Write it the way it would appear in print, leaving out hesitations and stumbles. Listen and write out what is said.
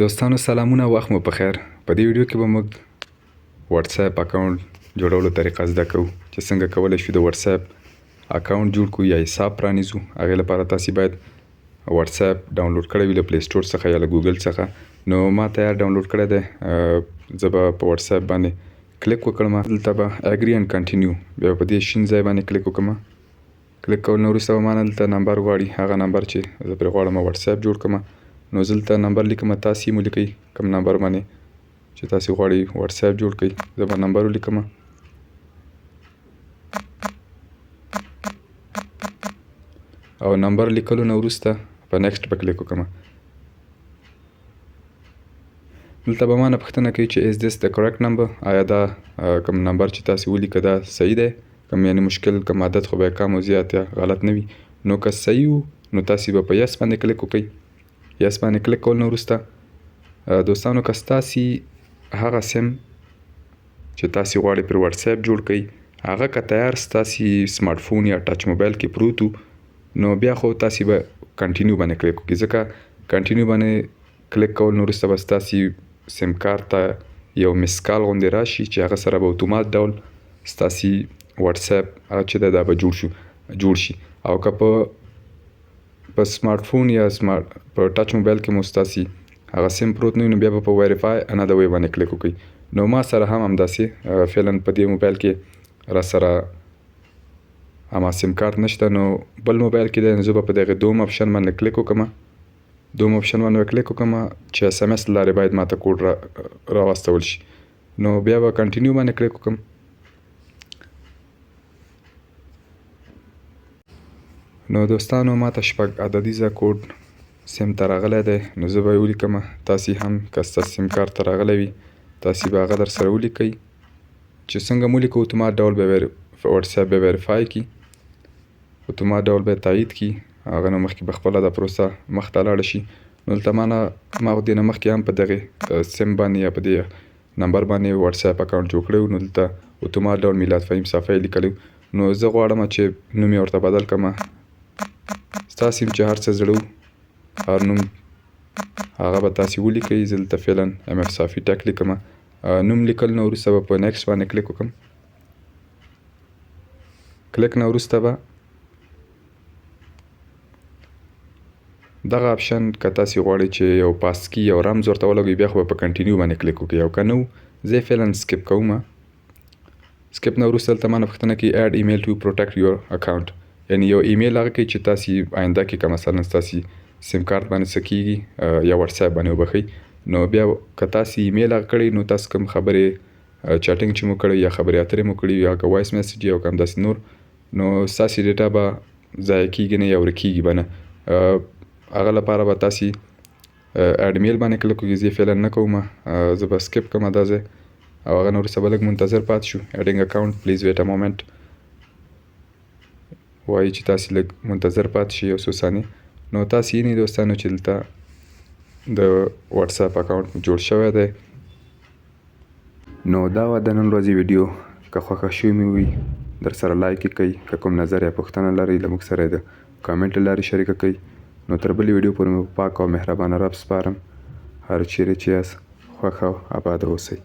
دوستانو سلامونه، وخت مو پخیر. په دې ویډیو کې به موږ واتس اپ اکاونټ جوړولو طریقه زده کوو چې څنګه کولی شو د واتس اپ اکاونټ جوړ کړو یا حساب پرانیزو. هغې لپاره تاسې باید واتس اپ ډاونلوډ کړی وي له پلی سټور څخه یا له ګوګل څخه. نو ما تیار ډاونلوډ کړی دی. زه به په واتس اپ باندې کلیک وکړم. دلته به اګري اینډ کنټینیو، بیا په دې شین ځای باندې کلیک وکړم. کلیک کول نه وروسته به ما نه دلته نمبر غواړي، هغه نمبر چې زه پرې غواړم واتس اپ جوړ کړم. نو زه دلته نمبر لیکم، تاسې یې ولیکئ کوم نمبر باندې چې تاسې غواړئ واتس اپ جوړ کړئ. زه به نمبر ولیکم او نمبر لیکلو نه وروسته په نیکسټ به کلیک وکړم. دلته به ما نه پوښتنه کوي چې از دس د کریکټ نمبر، آیا دا کوم نمبر چې تاسې ولیکه دا صحیح دی، کوم یعنې مشکل کوم عادت خو به یې کم او زیات یا غلط نه وي. نو که صحیح وو نو تاسې به په یس باندې کلیک وکړئ. یس باندې کلیک کول نه وروسته دوستانو که ستاسې هغه سیم چې تاسې غواړئ پر واتس اپ جوړ کړئ هغه که تیار ستاسې سمارټ فون یا ټچ موبایل کې پروت وو، نو بیا خو تاسې به کنټینیو باندې کلیک وکړئ، ځکه کنټینیو باندې کلیک کول نه وروسته به ستاسې سیم کارت ته یو مس کال غوندې راشي چې هغه سره به اتومات ډول ستاسې واتس اپ هغه چې دی دا به جوړ شي. او که په سمارټ فون یا په ټچ موبایل کې مو ستاسې هغه سیم پروت نه وي، نو بیا به په ویریفای انادر وی باندې کلیک وکړئ. نو ما سره هم همداسې فعلا په دې موبایل کې را سره هما سیم کارت نشته، نو بل موبایل کې دی، نو زه به په دغه دوم اپشن باندې کلیک وکړم. دوم اپشن باندې کلیک وکړم چې اس ام اس لارې باید ماته کوډ راواستول شي. نو بیا به کنټینیو باندې کلیک وکړم. نو دوستانو ما ته شپږ عددیزه کوډ سیم ته راغلی دی، نو زه به یې ولیکم. تاسې هم که ستاسو سیم کارت ته راغلی وي تاسې به هغه در سره ولیکئ چې څنګه مو ولیکو اتومات ډول به واتس اپ به ویریفای کړي، اتومات ډول به تایید کړي، هغه نه مخکې به خپله دا پروسه مخته لاړه شي. نو دلته ما دې نه مخکې هم په دغې سیم باندې یا په دې نمبر باندې واتس اپ اکاونټ جوړ کړی و، نو دلته اتومات ډول میلاد فهیم صافی لیکلی و. نو زه غواړم چې نوم یې ورته بدل کړم. ستاسې چې هر څه زړه و هر نوم هغه به تاسې ولیکئ. زه دلته فعلا ام اف صافي ټک لیکم. نوم لیکل نه وروسته به په نیکسټ باندې کلیک وکړم. کلیک نه وروسته به دغه اپشن که تاسې غواړئ چې یو پاسکي یو رمز ورته ولګوئ بیا خو به په کنټینیو باندې کلیک وکړئ، او که نه و زه فعلا سکپ کوم. سکپ نه وروسته دلته ما نه پوښتنه کوي اډ ایمیل ټو پروټیکټ یور اکاونټ، یعنی یو ایمیل هغه کوي چې تاسې آینده کې که مثلا ستاسې سیم کارت باندې څه کېږي یا واتس اپ باندې وبخئ، نو بیا که تاسې ایمیل هغه کړی نو تاسو کوم خبرې چیټینګ چې مو کړی یا خبرې اترې مو کړي یا که وایس میسج یا که همداسې نور، نو ستاسې ډیټا به ضایع کېږي نه یا ورک کېږي به نه. هغه لپاره به تاسې اډ ایمیل باندې کلیک وکړئ. زه یې فعلا نه کوم، زه به سکپ کوم دا ځای، او هغه نه وروسته به لږ منتظر پاتې شو. اډینګ اکاونټ پلیز ویټ ا مومنټ وایي چې تاسې لږ منتظر پاتې شئ یو څو ثانیې. نو تاسې وینئ دوستانو چې دلته د واتس اپ اکاونټ جوړ شوی دی. نو دا وه د نن ورځې ویډیو. که خوښه شوې مې وي در سره لایک یې کړئ، که کوم نظر یا پوښتنه لرئ له موږ سره یې د کامنټ له لارې شریکه کړئ. نو تر بلې ویډیو پورې مې په پاک او مهربانه رب سپارم. هر چیرې چې یاست خوښ او اباد اوسئ.